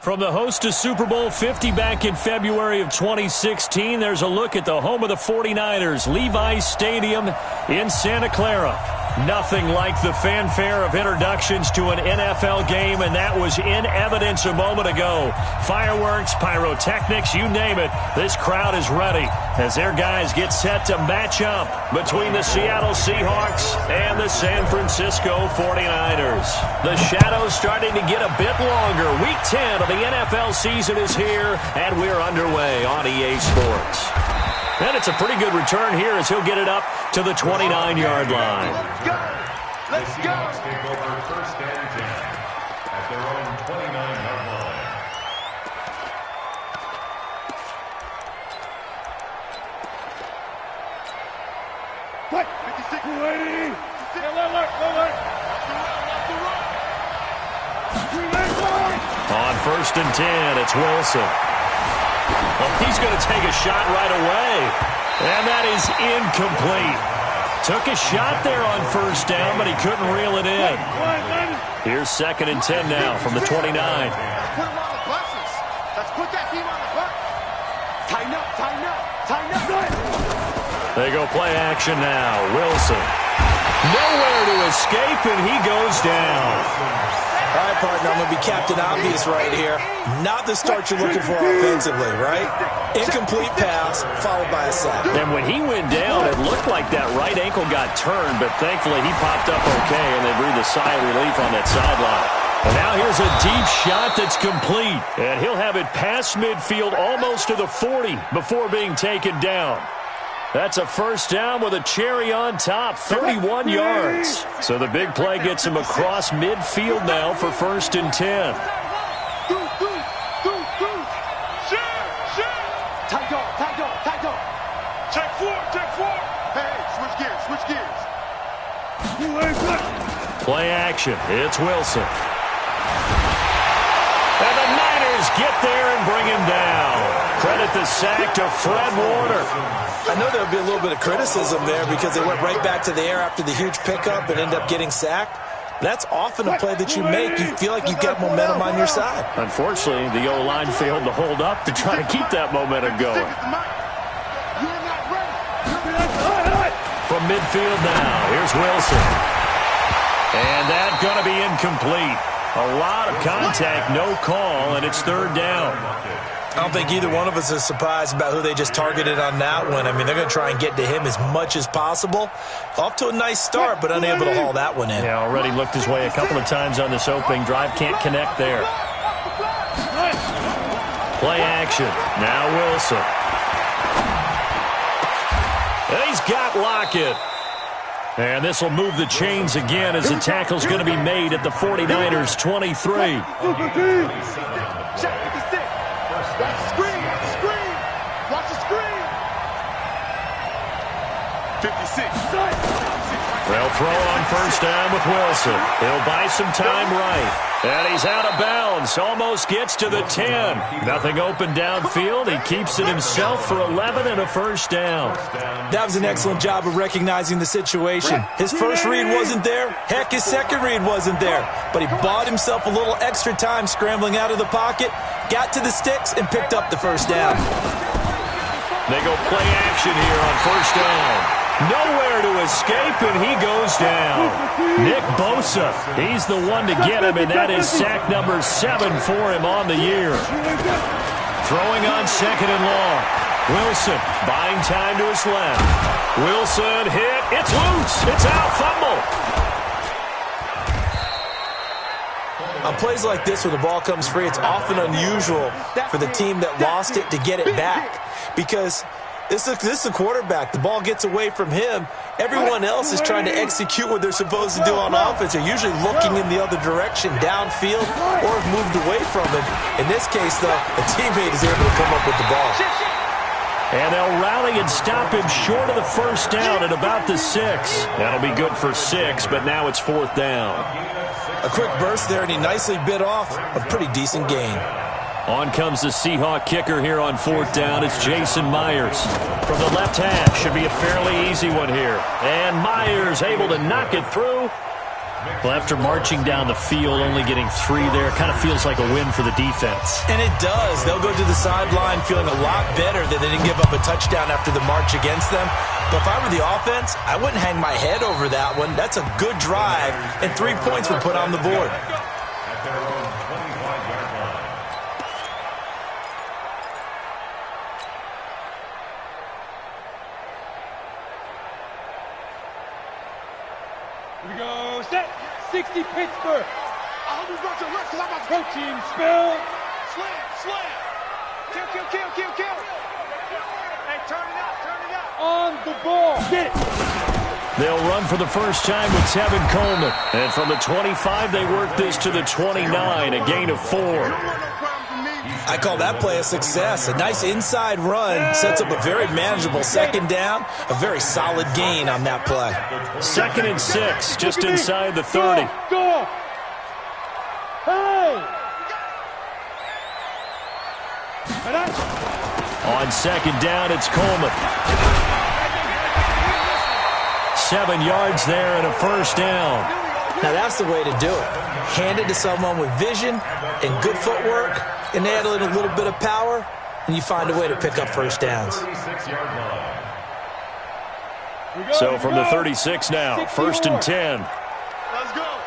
From the host to Super Bowl 50 back in February of 2016, there's a look at the home of the 49ers, Levi's Stadium in Santa Clara. Nothing like the fanfare of introductions to an NFL game, and that was in evidence a moment ago. Fireworks, pyrotechnics, you name it, this crowd is ready as their guys get set to match up between the Seattle Seahawks and the San Francisco 49ers. The shadow's starting to get a bit longer. Week 10 of the NFL season is here, and we're underway on EA Sports. And it's a pretty good return here as he'll get it up to the 29-yard line. Let's go! Let's go! Take over first and 10 at their own 29-yard line. What? 56, 280. Alert. On first and 10, it's Wilson. Well, he's going to take a shot right away. And that is incomplete. Took a shot there on first down, but he couldn't reel it in. Here's second and 10 now from the 29. Put him on the buses. Let's put that team on the bus. Tighten up. They go play action now. Wilson. Nowhere to escape, and he goes down. All right, partner, I'm going to be Captain Obvious right here. Not the start you're looking for offensively, right? Incomplete pass, followed by a sack. And when he went down, it looked like that right ankle got turned, but thankfully he popped up okay, and they breathed a sigh of relief on that sideline. And now here's a deep shot that's complete. And he'll have it past midfield almost to the 40 before being taken down. That's a first down with a cherry on top, 31 yards. So the big play gets him across midfield now for first and 10. Tight dog. Check four. Hey, switch gears. Play action. It's Wilson. And the Niners get there and bring him down. Credit the sack to Fred Warner. I know there'll be a little bit of criticism there because they went right back to the air after the huge pickup and end up getting sacked. That's often a play that you make. You feel like you've got momentum on your side. Unfortunately, the O-line failed to hold up to try to keep that momentum going. From midfield now, here's Wilson. And that's going to be incomplete. A lot of contact, no call, and it's third down. I don't think either one of us is surprised about who they just targeted on that one. I mean, they're going to try and get to him as much as possible. Off to a nice start, but unable to haul that one in. Yeah, already looked his way a couple of times on this opening drive. Can't connect there. Play action. Now Wilson. And he's got Lockett. And this will move the chains again as the tackle's going to be made at the 49ers' 23. Screen. Watch the screen. 56. They'll throw on first down with Wilson. He'll buy some time right. And he's out of bounds. Almost gets to the 10. Nothing open downfield. He keeps it himself for 11 and a first down. That was an excellent job of recognizing the situation. His first read wasn't there. Heck, his second read wasn't there. But he bought himself a little extra time scrambling out of the pocket, got to the sticks, and picked up the first down. They go play action here on first down. Nowhere to escape, and he goes down. Nick Bosa, he's the one to get him, and that is sack number 7 for him on the year. Throwing on second and long. Wilson buying time to his left. Wilson hit. It's loose. It's out. Fumble. On plays like this, when the ball comes free, it's often unusual for the team that lost it to get it back because this is a quarterback. The ball gets away from him. Everyone else is trying to execute what they're supposed to do on offense. They're usually looking in the other direction, downfield, or have moved away from him. In this case, though, a teammate is able to come up with the ball. And they'll rally and stop him short of the first down at about the 6. That'll be good for 6, but now it's fourth down. A quick burst there, and he nicely bit off a pretty decent gain. On comes the Seahawk kicker here on fourth down. It's Jason Myers. From the left half, should be a fairly easy one here. And Myers able to knock it through. Well, after marching down the field, only getting 3 there, kind of feels like a win for the defense. And it does. They'll go to the sideline feeling a lot better that they didn't give up a touchdown after the march against them. But if I were the offense, I wouldn't hang my head over that one. That's a good drive, and 3 points were put on the board. At their own 25-yard line. Here we go. Set. 60 Pittsburgh. I hope you brought your left because I'm about to Pro team spill. slam, slam. Kill, kill, kill, kill, kill. Hey, turn it up, turn it up. On the ball. Get it. They'll run for the first time with Tevin Coleman. And from the 25, they work this to the 29, a gain of 4. You don't want no problems with me. I call that play a success. A nice inside run sets up a very manageable second down, a very solid gain on that play. 2nd and 6, just inside the 30. Go. Hey. And that's On 2nd down, it's Coleman. 7 yards there and a first down. Now that's the way to do it. Hand it to someone with vision and good footwork, and add in a little bit of power, and you find a way to pick up first downs. 36-yard line. So from the 36 now, 1st and 10. Let's go.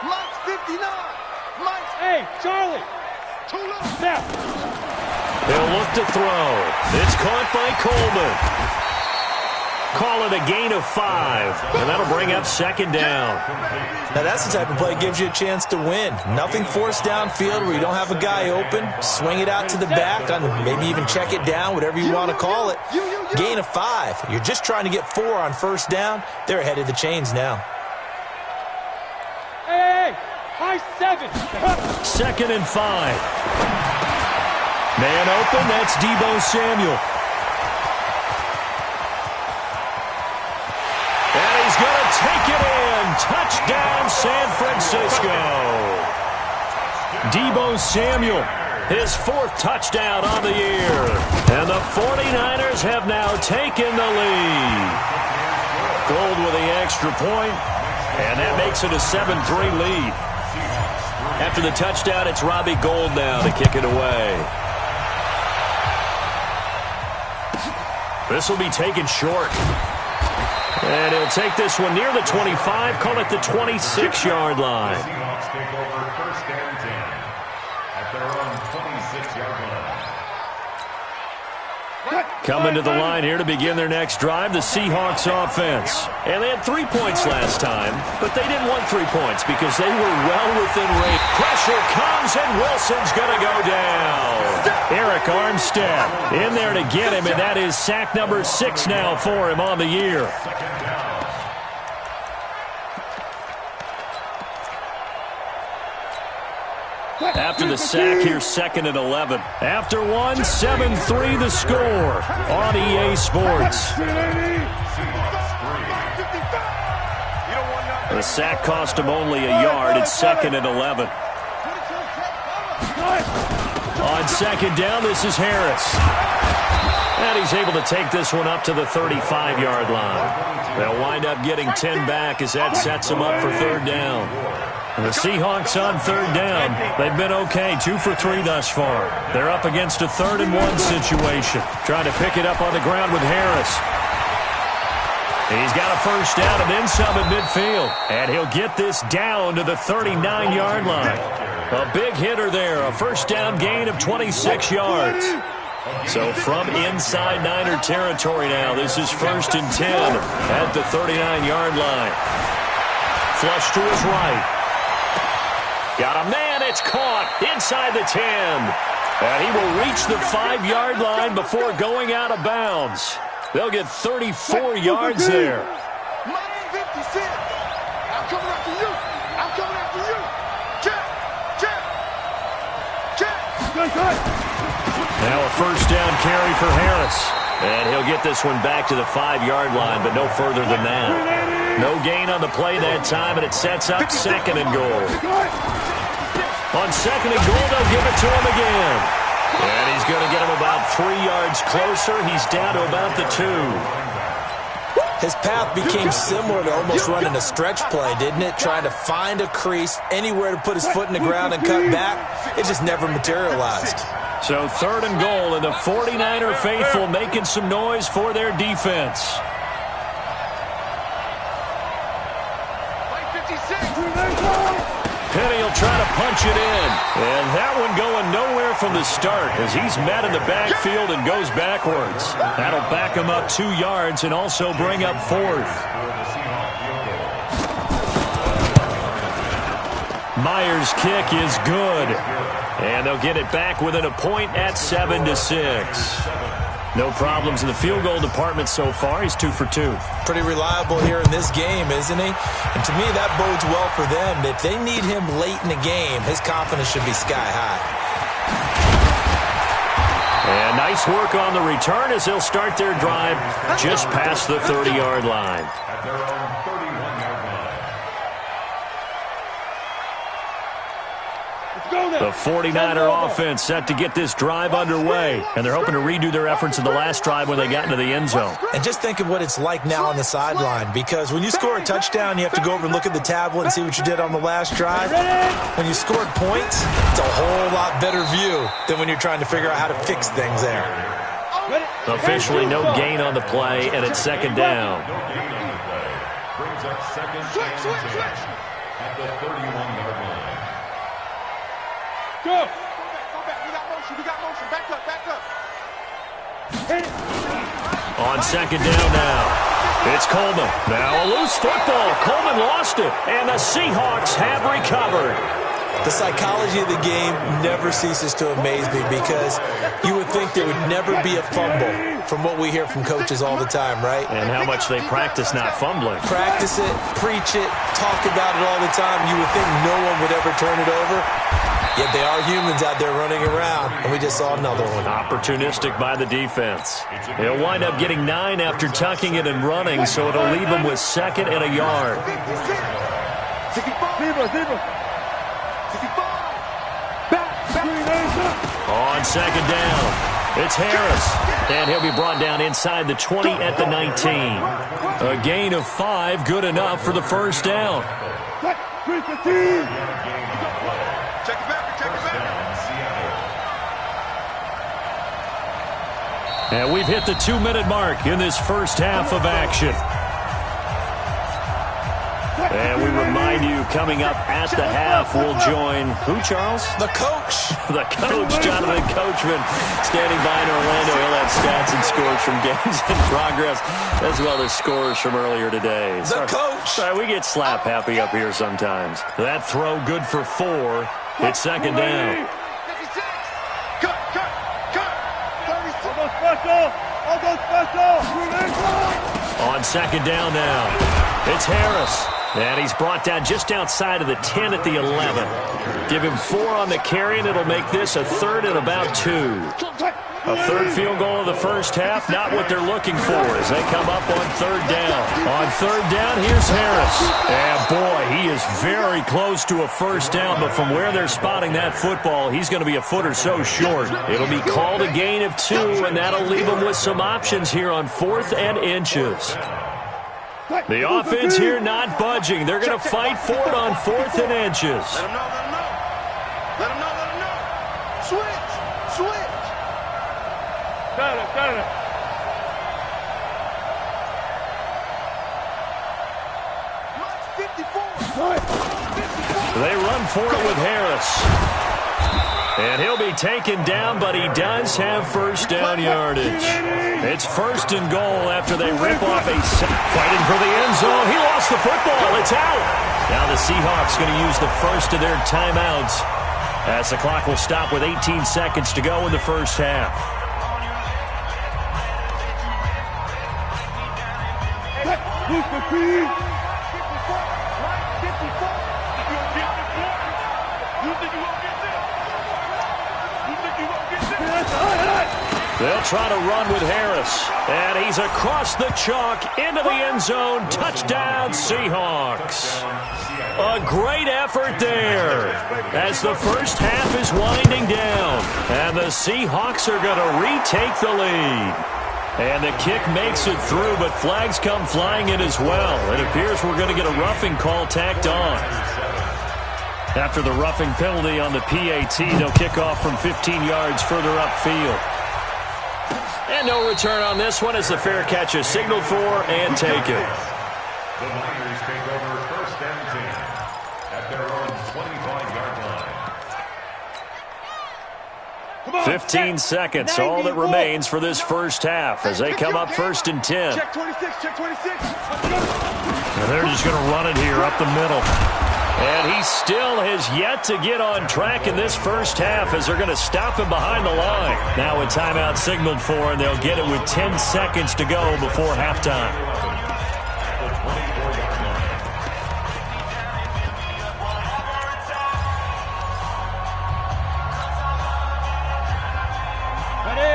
Mike's 59. Mike's hey, Charlie. too low. Snap. They'll look to throw. It's caught by Coleman. Call it a gain of 5, and that'll bring up 2nd down. Now that's the type of play that gives you a chance to win. Nothing forced downfield where you don't have a guy open. Swing it out to the back, on maybe even check it down, whatever you want to call it. Gain of 5. You're just trying to get 4 on first down. They're ahead of the chains now. Hey, high 7. 2nd and 5. Man open, that's Deebo Samuel. And he's going to take it in. Touchdown, San Francisco. Deebo Samuel, his 4th touchdown on the year. And the 49ers have now taken the lead. Gold with the extra point, and that makes it a 7-3 lead. After the touchdown, it's Robbie Gould now to kick it away. This will be taken short. And he'll take this one near the 25, call it the 26-yard line. Seahawks take over 1st and 10 at their own 26-yard line. Coming to the line here to begin their next drive, the Seahawks offense. And they had 3 points last time, but they didn't want 3 points because they were well within range. Pressure comes, and Wilson's going to go down. Eric Armstead in there to get him, and that is sack number 6 now for him on the year. After the sack, here's 2nd and 11. After one, 7-3 the score on EA Sports. The sack cost him only a yard. It's 2nd and 11. On 2nd down, this is Harris. And he's able to take this one up to the 35-yard line. They'll wind up getting 10 back as that sets them up for 3rd down. The Seahawks on 3rd down. They've been okay, 2 for 3 thus far. They're up against a 3rd and 1 situation. Trying to pick it up on the ground with Harris. He's got a first down and then some at midfield. And he'll get this down to the 39-yard line. A big hitter there, a first down gain of 26 yards. So from inside Niner territory now, this is 1st and 10 at the 39-yard line. Flush to his right. Got a man, it's caught inside the 10. And he will reach the 5-yard line before going out of bounds. They'll get 34 yards there. Mike 56. I'm coming after you. I'm coming after you. Check. Now a first down carry for Harris. And he'll get this one back to the 5-yard line, but no further than that. No gain on the play that time, and it sets up 2nd and goal. On 2nd and goal, they'll give it to him again. And he's going to get him about 3 yards closer. He's down to about the 2. His path became similar to almost running a stretch play, didn't it? Trying to find a crease, anywhere to put his foot in the ground and cut back. It just never materialized. So 3rd and goal, and the 49er faithful making some noise for their defense. Penny will try to punch it in. And that one going nowhere from the start as he's met in the backfield and goes backwards. That'll back him up 2 yards and also bring up 4th. Myers' kick is good. And they'll get it back within a point at 7-6. No problems in the field goal department so far. He's 2 for 2. Pretty reliable here in this game, isn't he? And to me, that bodes well for them. If they need him late in the game, his confidence should be sky high. And nice work on the return as they'll start their drive just past the 30-yard line. At their own 31-yard line. The 49er offense set to get this drive underway, and they're hoping to redo their efforts in the last drive when they got into the end zone. And just think of what it's like now on the sideline, because when you score a touchdown, you have to go over and look at the tablet and see what you did on the last drive. When you scored points, it's a whole lot better view than when you're trying to figure out how to fix things there. Officially no gain on the play, and it's 2nd down. No gain on the play. Brings up 2nd and 10 at the 31-yard line. Go! Go back. We got motion. Back up. On 2nd down now. It's Coleman. Now a loose football. Coleman lost it, and the Seahawks have recovered. The psychology of the game never ceases to amaze me, because you would think there would never be a fumble from what we hear from coaches all the time, right? And how much they practice not fumbling. Practice it, preach it, talk about it all the time. You would think no one would ever turn it over. Yet they are humans out there running around, and we just saw another one. Opportunistic by the defense. They'll wind up getting 9 after tucking it and running, so it'll leave them with 2nd and a yard. On 2nd down, it's Harris. And he'll be brought down inside the 20 at the 19. A gain of 5, good enough for the 1st down. Check it back. And we've hit the 2-minute mark in this first half of action. And we remind you, coming up at the half, we'll join who, Charles? The coach. The coach, Jonathan Coachman, standing by in Orlando. He'll have stats and scores from games in progress, as well as scores from earlier today. The coach. Sorry, we get slap happy up here sometimes. That throw good for 4. It's 2nd down. On 2nd down now, it's Harris. And he's brought down just outside of the 10 at the 11. Give him 4 on the carry, and it'll make this a 3rd and about 2. A 3rd field goal of the first half, not what they're looking for as they come up on 3rd down. On 3rd down, here's Harris. And boy, he is very close to a 1st down, but from where they're spotting that football, he's going to be a foot or so short. It'll be called a gain of 2, and that'll leave him with some options here on 4th and inches. The offense here not budging. They're going to fight for it on 4th and inches. Let him know. Switch. Got it. They run for it with Harris. And he'll be taken down, but he does have 1st down yardage. It's 1st and goal after they rip off a sack. Fighting for the end zone. He lost the football. It's out. Now the Seahawks going to use the first of their timeouts as the clock will stop with 18 seconds to go in the first half. They'll try to run with Harris. And he's across the chalk into the end zone. Touchdown, Seahawks. A great effort there as the first half is winding down. And the Seahawks are going to retake the lead. And the kick makes it through, but flags come flying in as well. It appears we're going to get a roughing call tacked on. After the roughing penalty on the PAT, they'll kick off from 15 yards further upfield. And no return on this one as the fair catch is signaled for and taken. The Niners take over first and 10 at their own 25-yard line. 15 seconds, all that remains for this first half as they come up first and 10. Check 26, check 26. And they're just going to run it here up the middle. And he still has yet to get on track in this first half as they're going to stop him behind the line. Now a timeout signaled for, and they'll get it with 10 seconds to go before halftime.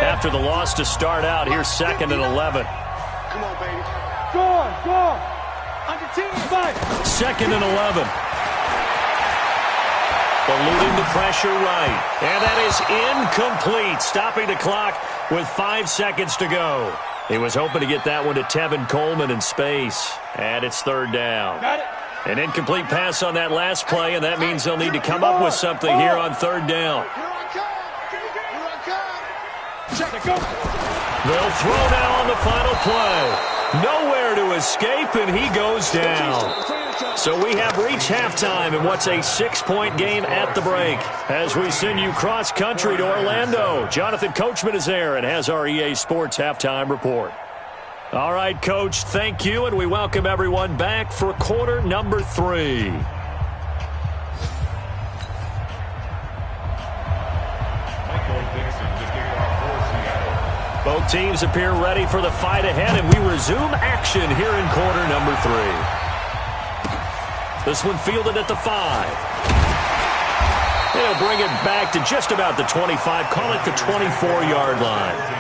After the loss to start out, here's 2nd and 11. Come on, baby. Go on, go on. Under 5. 2nd and 11. Eluding the pressure right. And that is incomplete. Stopping the clock with 5 seconds to go. He was hoping to get that one to Tevin Coleman in space. And it's 3rd down. Got it. An incomplete pass on that last play, and that means they'll need to come up with something here on 3rd down. Here I come. Here I come. Check it, go. They'll throw now on the final play. Nowhere to escape, and he goes down. So we have reached halftime in what's a 6-point game at the break. As we send you cross-country to Orlando, Jonathan Coachman is there and has our EA Sports halftime report. All right, Coach, thank you, and we welcome everyone back for quarter number 3. Both teams appear ready for the fight ahead, and we resume action here in quarter number 3. This one fielded at the 5. They'll bring it back to just about the 25, call it the 24-yard line.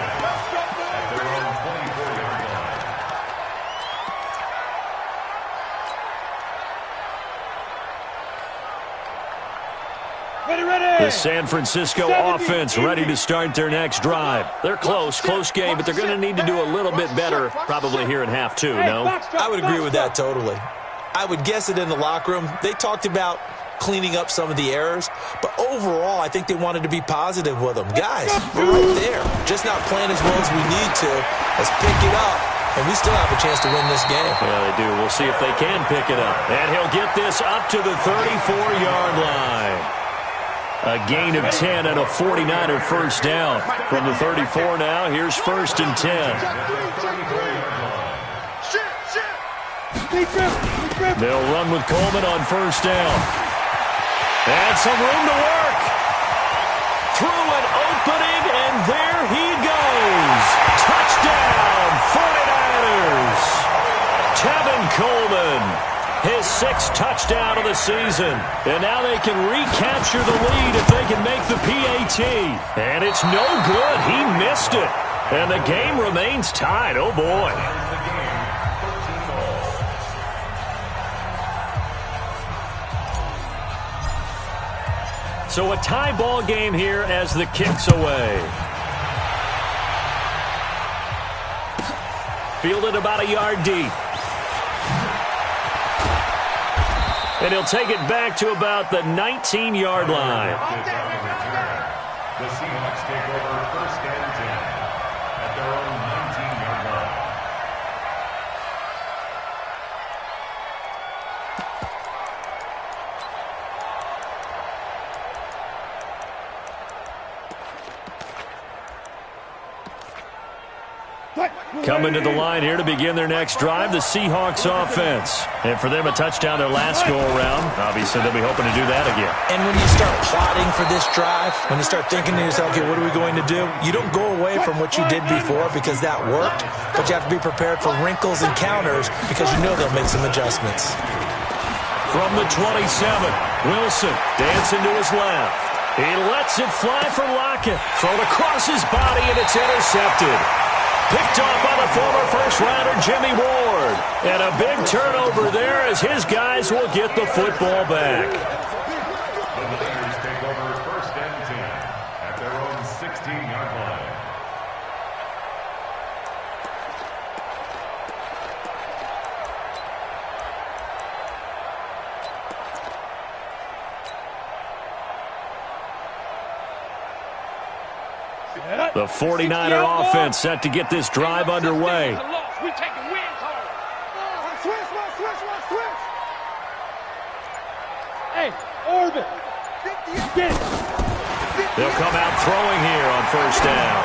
The San Francisco offense ready to start their next drive. They're close game, but they're going to need to do a little bit better probably here in half 2, no? I would agree with that totally. I would guess it in the locker room. They talked about cleaning up some of the errors, but overall, I think they wanted to be positive with them. Guys, we're right there. Just not playing as well as we need to. Let's pick it up, and we still have a chance to win this game. Yeah, they do. We'll see if they can pick it up. And he'll get this up to the 34-yard line. A gain of 10 and a 49er first down. From the 34 now, here's 1st and 10. They'll run with Coleman on 1st down. And some room to work. Through an opening, and there he goes. Touchdown, 49ers. Tevin Coleman. His 6th touchdown of the season. And now they can recapture the lead if they can make the PAT. And it's no good. He missed it. And the game remains tied. Oh, boy. So a tie ball game here as the kick's away. Fielded about a yard deep. And he'll take it back to about the 19-yard line. The Seahawks take over 1st and 10 at their own 19-yard line. Coming to the line here to begin their next drive, the Seahawks offense. And for them, a touchdown their last go-around. Obviously, they'll be hoping to do that again. And when you start plotting for this drive, when you start thinking to yourself, okay, what are we going to do? You don't go away from what you did before because that worked, but you have to be prepared for wrinkles and counters because you know they'll make some adjustments. From the 27, Wilson dancing to his left. He lets it fly from Lockett. Thrown across his body, and it's intercepted. Picked off by the former first-rounder Jimmy Ward. And a big turnover there as his guys will get the football back. The Niners take over 1st and 10 at their own 16-yard line. The 49er offense set to get this drive underway. Hey, Orbit. They'll come out throwing here on first down.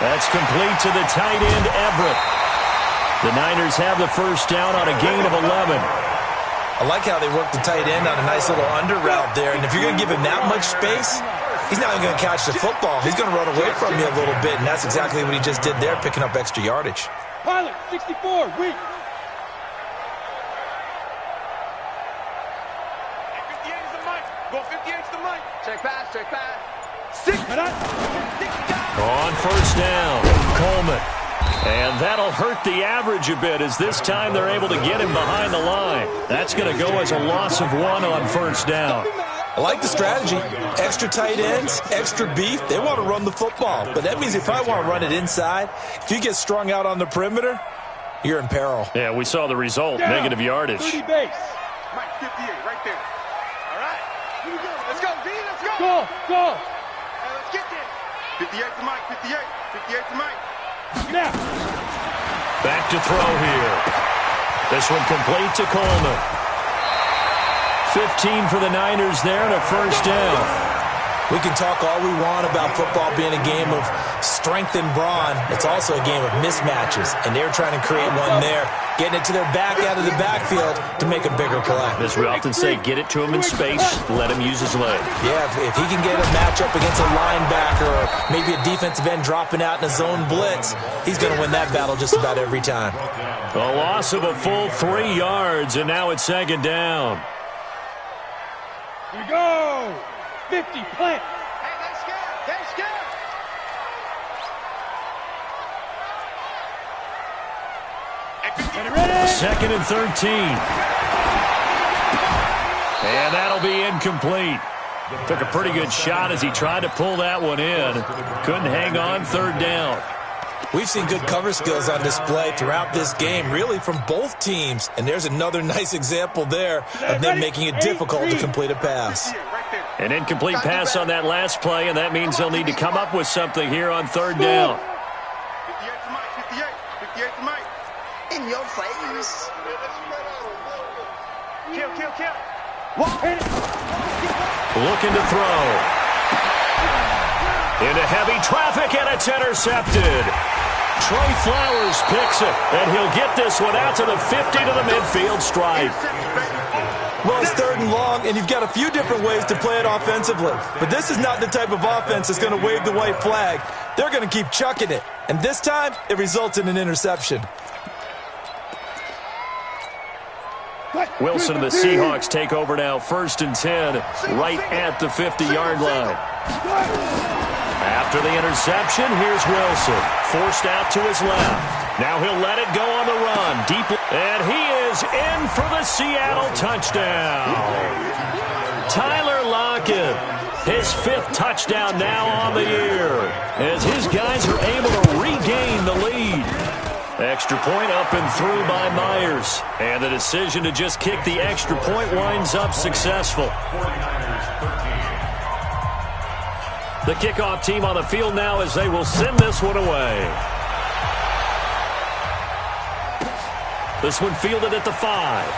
That's complete to the tight end, Everett. The Niners have the first down on a gain of 11. I like how they work the tight end on a nice little under route there. And if you're going to give him that much space, he's not even going to catch the football. He's going to run away from you a little bit, and that's exactly what he just did there, picking up extra yardage. Pilot, 64, weak. 58 is the mic. Go 58 is the mic. Check pass, check pass. On first down, Coleman. And that'll hurt the average a bit as this time they're able to get him behind the line. That's going to go as a loss of 1 on first down. I like the strategy. Extra tight ends, extra beef. They want to run the football, but that means they probably want to run it inside. If you get strung out on the perimeter, you're in peril. Yeah, we saw the result, negative yardage. 30 base. Mike, 58, right there. All right. Here we go. Let's go, D. Let's go. Go. Hey, let's get there. 58 to Mike, 58. 58 to Mike. Now. Back to throw here. This one complete to Coleman. 15 for the Niners there and a first down. We can talk all we want about football being a game of strength and brawn. It's also a game of mismatches, and they're trying to create one there, getting it to their back out of the backfield to make a bigger play. As we often say, get it to him in space, let him use his leg. Yeah, if he can get a matchup against a linebacker or maybe a defensive end dropping out in a zone blitz, he's going to win that battle just about every time. A loss of a full 3 yards, and now it's second down. Here we go. 50, plant. Hey, they scared. They scared. Ready? Second and 13. And that'll be incomplete. Took a pretty good shot as he tried to pull that one in. Couldn't hang on, third down. We've seen good cover skills on display throughout this game, really from both teams. And there's another nice example there of them making it difficult to complete a pass. An incomplete pass on that last play, and that means they'll need to come up with something here on third down. 58 to Mike, 58. 58 to Mike. In your face. Kill. Looking to throw. Into heavy traffic, and it's intercepted. Trey Flowers picks it, and he'll get this one out to the 50 to the midfield stripe. Well, it's third and long, and you've got a few different ways to play it offensively. But this is not the type of offense that's going to wave the white flag. They're going to keep chucking it. And this time, it results in an interception. Wilson and the Seahawks take over now, 1st and 10, right at the 50-yard line. After the interception, here's Wilson, forced out to his left. Now he'll let it go on the run, deep, and he is in for the Seattle touchdown. Tyler Lockett, his 5th touchdown now on the year, as his guys are able to regain the lead. Extra point up and through by Myers. And the decision to just kick the extra point winds up successful. The kickoff team on the field now as they will send this one away. This one fielded at the 5.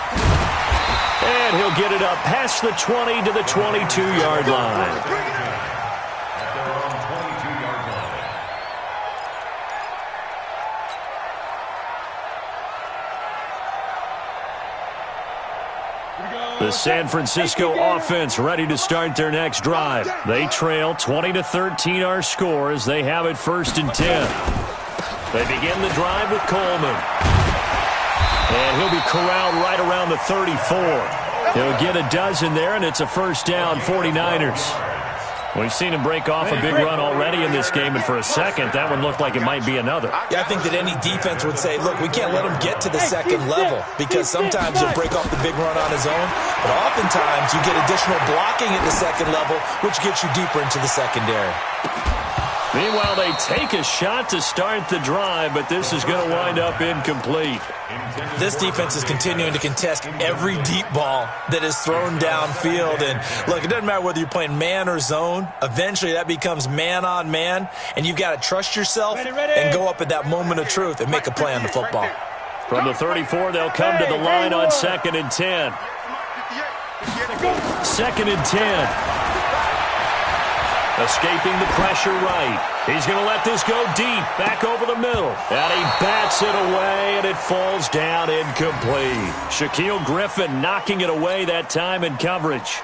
And he'll get it up past the 20 to the 22-yard line. The San Francisco offense ready to start their next drive. They trail 20-13 our score as they have it 1st and 10. They begin the drive with Coleman. And he'll be corralled right around the 34. He'll get a dozen there, and it's a first down, 49ers. We've seen him break off a big run already in this game, and for a second, that one looked like it might be another. Yeah, I think that any defense would say, look, we can't let him get to the second level because sometimes he'll break off the big run on his own, but oftentimes you get additional blocking at the second level, which gets you deeper into the secondary. Meanwhile, they take a shot to start the drive, but this is going to wind up incomplete. This defense is continuing to contest every deep ball that is thrown downfield. And, look, it doesn't matter whether you're playing man or zone. Eventually, that becomes man on man, and you've got to trust yourself and go up at that moment of truth and make a play on the football. From the 34, they'll come to the line on 2nd and 10. 2nd and 10. Escaping the pressure right. He's going to let this go deep, back over the middle. And he bats it away, and it falls down incomplete. Shaquille Griffin knocking it away that time in coverage.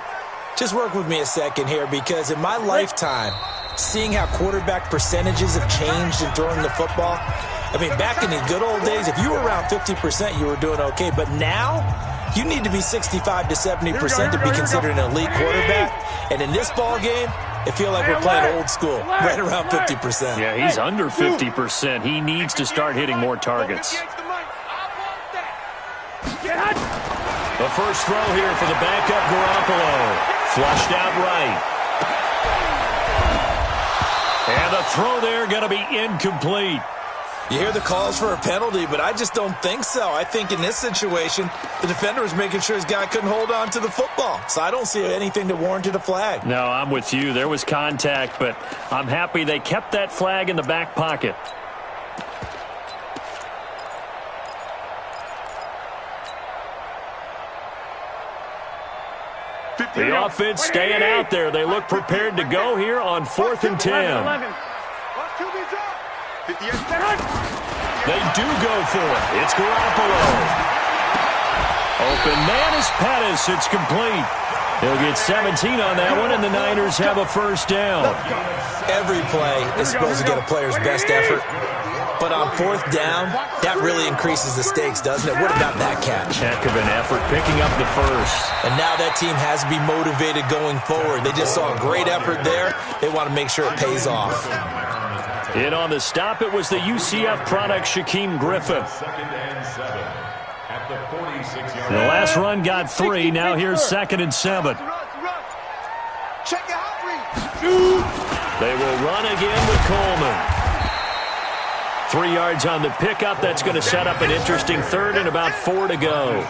Just work with me a second here, because in my lifetime, seeing how quarterback percentages have changed in throwing the football, I mean, back in the good old days, if you were around 50%, you were doing okay. But now, you need to be 65 to 70% to be considered an elite quarterback. And in this ball game, it feels like we're playing old school, right around 50%. Yeah, he's under 50%. He needs to start hitting more targets. The first throw here for the backup Garoppolo. Flushed out right. And the throw there going to be incomplete. You hear the calls for a penalty, but I just don't think so. I think in this situation, the defender was making sure his guy couldn't hold on to the football. So I don't see anything that warranted a flag. No, I'm with you. There was contact, but I'm happy they kept that flag in the back pocket. The offense staying out there. They look prepared to go here on 4th and 10. They do go for it. It's Garoppolo. Open man is Pettis. It's complete. He'll get 17 on that one, and the Niners have a first down. Every play is supposed to get a player's best effort. But on 4th down, that really increases the stakes, doesn't it? What about that catch? Heck of an effort, picking up the first. And now that team has to be motivated going forward. They just saw a great effort there. They want to make sure it pays off. In on the stop, it was the UCF product, Shaquille Griffin. The last run got 3. Now here's 2nd and 7. They will run again with Coleman. 3 yards on the pickup. That's going to set up an interesting 3rd and about 4 to go.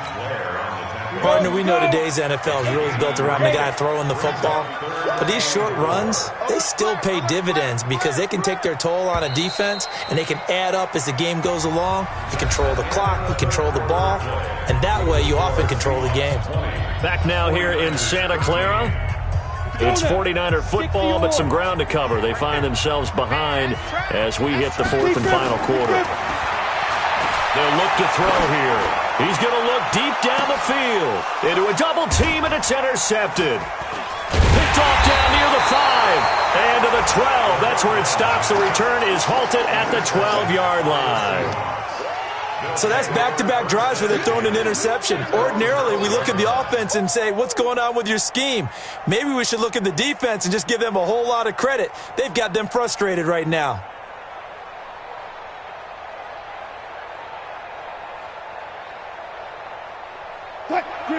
Partner, we know today's NFL is really built around the guy throwing the football. But these short runs, they still pay dividends because they can take their toll on a defense and they can add up as the game goes along. You control the clock, you control the ball, and that way you often control the game. Back now here in Santa Clara. It's 49er football, but some ground to cover. They find themselves behind as we hit the 4th and final quarter. They'll look to throw here. He's going to look deep down the field. Into a double team, and it's intercepted. Picked off down near the 5. And to the 12. That's where it stops. The return is halted at the 12-yard line. So that's back-to-back drives where they're throwing an interception. Ordinarily, we look at the offense and say, what's going on with your scheme? Maybe we should look at the defense and just give them a whole lot of credit. They've got them frustrated right now.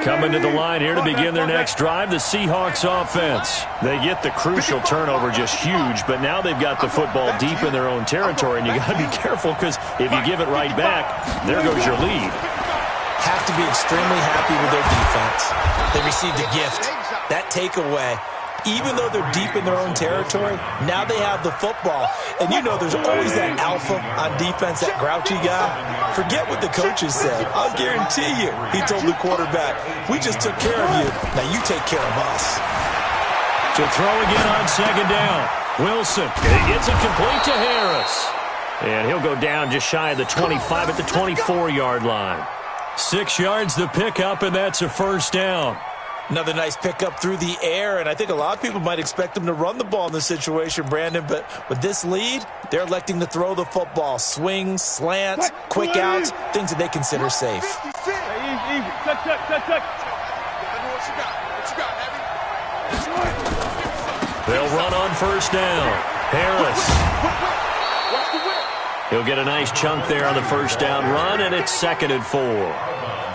Coming to the line here to begin their next drive, the Seahawks offense. They get the crucial turnover, just huge, but now they've got the football deep in their own territory, and you got to be careful because if you give it right back, there goes your lead. Have to be extremely happy with their defense. They received a gift. That takeaway, even though they're deep in their own territory, now they have the football. And you know there's always that alpha on defense, that grouchy guy. Forget what the coaches said. I'll guarantee you, he told the quarterback, we just took care of you. Now you take care of us. To throw again on 2nd down. Wilson, it gets it complete to Harris. And he'll go down just shy of the 25 at the 24-yard line. 6 yards the pickup, and that's a first down. Another nice pickup through the air, and I think a lot of people might expect them to run the ball in this situation, Brandon, but with this lead, they're electing to throw the football. Swings, slants, quick outs, things that they consider safe. They'll run on first down. Harris. He'll get a nice chunk there on the first down run, and it's 2nd and 4.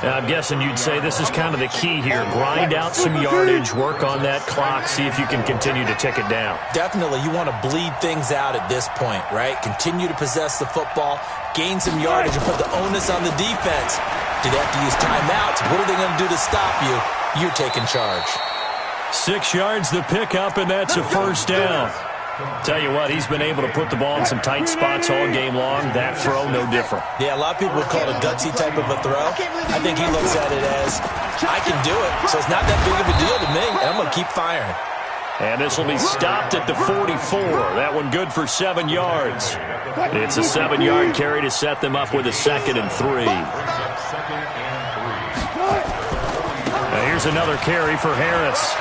I'm guessing you'd say this is kind of the key here. Grind out some yardage, work on that clock, see if you can continue to tick it down. Definitely, you want to bleed things out at this point, right? Continue to possess the football, gain some yardage, and put the onus on the defense. Do they have to use timeouts? What are they going to do to stop you? You're taking charge. 6 yards the pickup, and that's a first down. Tell you what, he's been able to put the ball in some tight spots all game long. That throw, no different. Yeah, a lot of people would call it a gutsy type of a throw. I think he looks at it as, I can do it, so it's not that big of a deal to me, and I'm going to keep firing. And this will be stopped at the 44. That one good for 7 yards. It's a 7-yard carry to set them up with a 2nd and 3. Now here's another carry for Harris.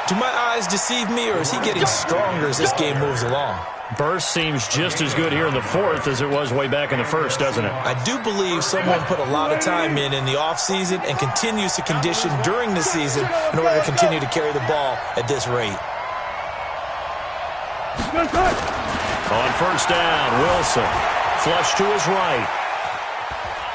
Do my eyes deceive me, or is he getting stronger as this game moves along? Burst seems just as good here in the 4th as it was way back in the 1st, doesn't it? I do believe someone put a lot of time in the offseason and continues to condition during the season in order to continue to carry the ball at this rate. On first down, Wilson. Flush to his right.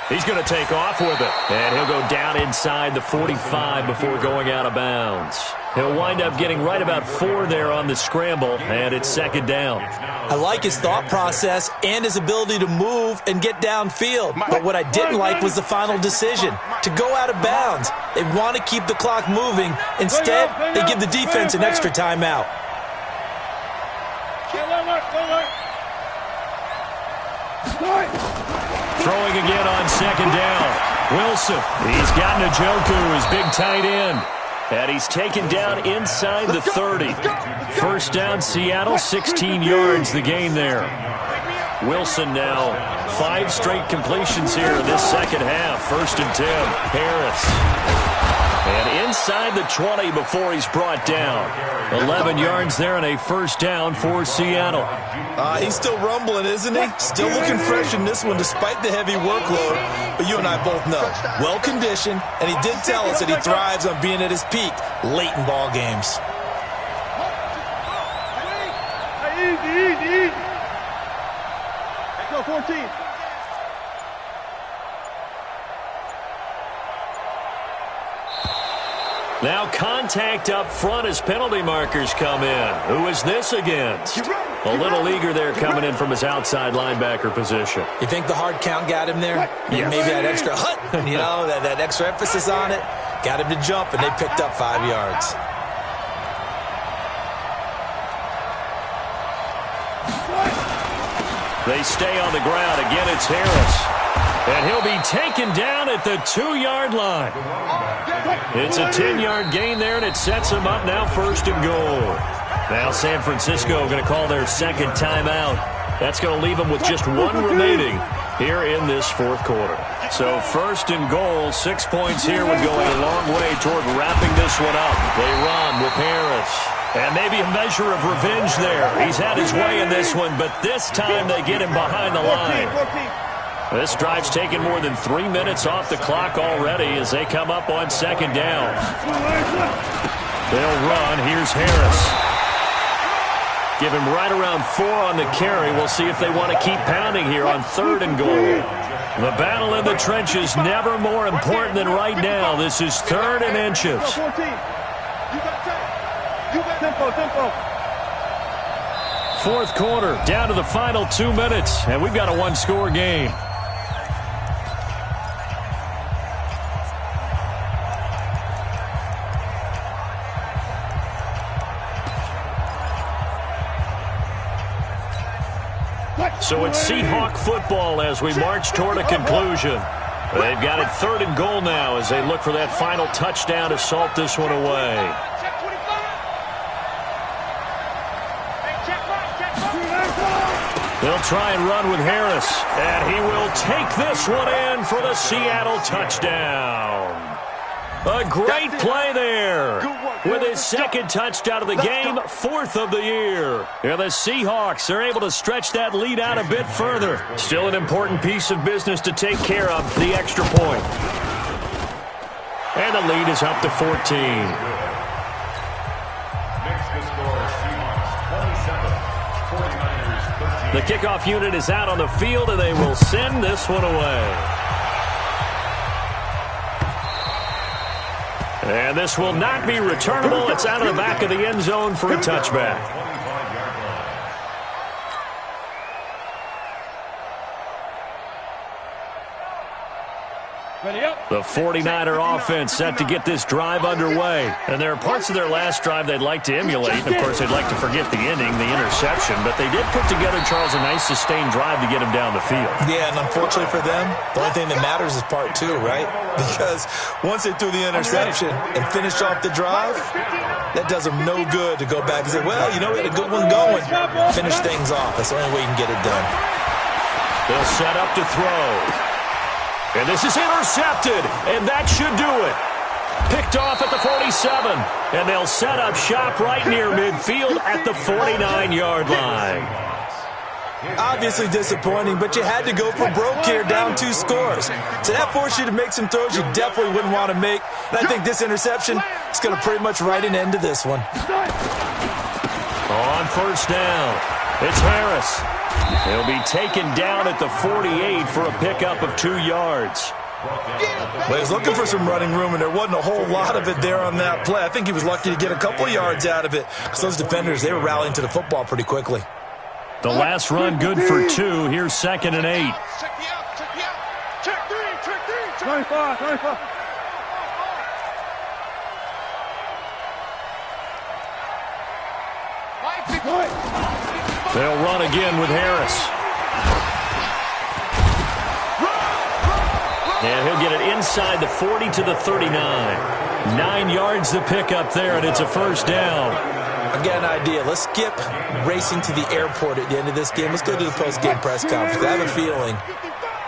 He's going to take off with it. And he'll go down inside the 45 before going out of bounds. He'll wind up getting right about 4 there on the scramble, and it's 2nd down. I like his thought process and his ability to move and get downfield. But what I didn't like was the final decision, to go out of bounds. They want to keep the clock moving. Instead, they give the defense an extra timeout. Throwing again on 2nd down. Wilson. He's got Njoku, his big tight end. And he's taken down inside the 30. First down, Seattle, 16 yards the gain there. Wilson now 5 straight completions here in this second half. 1st and 10. Harris. And inside the 20 before he's brought down. 11 yards there and a first down for Seattle. He's still rumbling, isn't he? Still looking fresh in this one despite the heavy workload. But you and I both know, well-conditioned, and he did tell us that he thrives on being at his peak late in ball games. Easy. Let's go, 14. Now contact up front as penalty markers come in. Who is this against? A little eager there coming in from his outside linebacker position. You think the hard count got him there? Yes. Maybe that extra that extra emphasis on it got him to jump, and they picked up 5 yards. They stay on the ground. Again, it's Harris. And he'll be taken down at the 2-yard line. It's a 10-yard gain there, and it sets him up now 1st and goal. Now San Francisco going to call their 2nd timeout. That's going to leave them with just 1 remaining here in this 4th quarter. So 1st and goal, 6 points here would go a long way toward wrapping this one up. They run with Harris. And maybe a measure of revenge there. He's had his way in this one, but this time they get him behind the line. This drive's taken more than 3 minutes off the clock already as they come up on 2nd down. They'll run. Here's Harris. Give him right around 4 on the carry. We'll see if they want to keep pounding here on 3rd and goal. The battle in the trenches never more important than right now. This is 3rd and inches. Tempo. 4th quarter, down to the final 2 minutes, and we've got a 1-score game. So it's Seahawk football as we march toward a conclusion. They've got it 3rd and goal now as they look for that final touchdown to salt this one away. They'll try and run with Harris, and he will take this one in for the Seattle touchdown. A great play there. With his 2nd touchdown of the game, 4th of the year. And the Seahawks are able to stretch that lead out a bit further. Still an important piece of business to take care of, the extra point. And the lead is up to 14. Makes the score Seahawks 27, 49ers 13. The kickoff unit is out on the field, and they will send this one away. And this will not be returnable. It's out of the back of the end zone for a touchback. The 49er offense set to get this drive underway. And there are parts of their last drive they'd like to emulate. Of course, they'd like to forget the ending, the interception. But they did put together, Charles, a nice sustained drive to get him down the field. Yeah, and unfortunately for them, the only thing that matters is part two, right? Because once they threw the interception and finished off the drive, that does them no good to go back and say, well, you know, we had a good one going. Finish things off. That's the only way you can get it done. They'll set up to throw. And this is intercepted, and that should do it. Picked off at the 47, and they'll set up shop right near midfield at the 49-yard line. Obviously disappointing, but you had to go for broke here, down 2 scores. So that forced you to make some throws you definitely wouldn't want to make. And I think this interception is going to pretty much write an end to this one. On first down, it's Harris. He'll be taken down at the 48 for a pickup of 2 yards. Well, he was looking for some running room, and there wasn't a whole lot of it there on that play. I think he was lucky to get a couple of yards out of it because those defenders, they were rallying to the football pretty quickly. The last run good for 2. Here's 2nd and 8. Check me out, check me out. Check 3, check 3, check 95, 95. They'll run again with Harris. And he'll get it inside the 40 to the 39. 9 yards to pick up there, and it's a first down. I've got an idea. Let's skip racing to the airport at the end of this game. Let's go to the post-game press conference. I have a feeling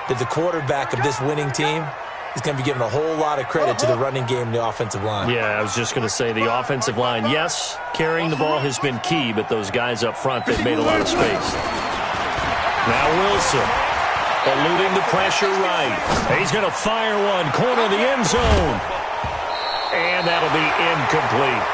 that the quarterback of this winning team is going to be given a whole lot of credit to the running game and the offensive line. Yeah, I was just going to say the offensive line, yes, carrying the ball has been key, but those guys up front, they've made a lot of space. Now Wilson, eluding the pressure right. He's going to fire one, corner of the end zone. And that'll be incomplete.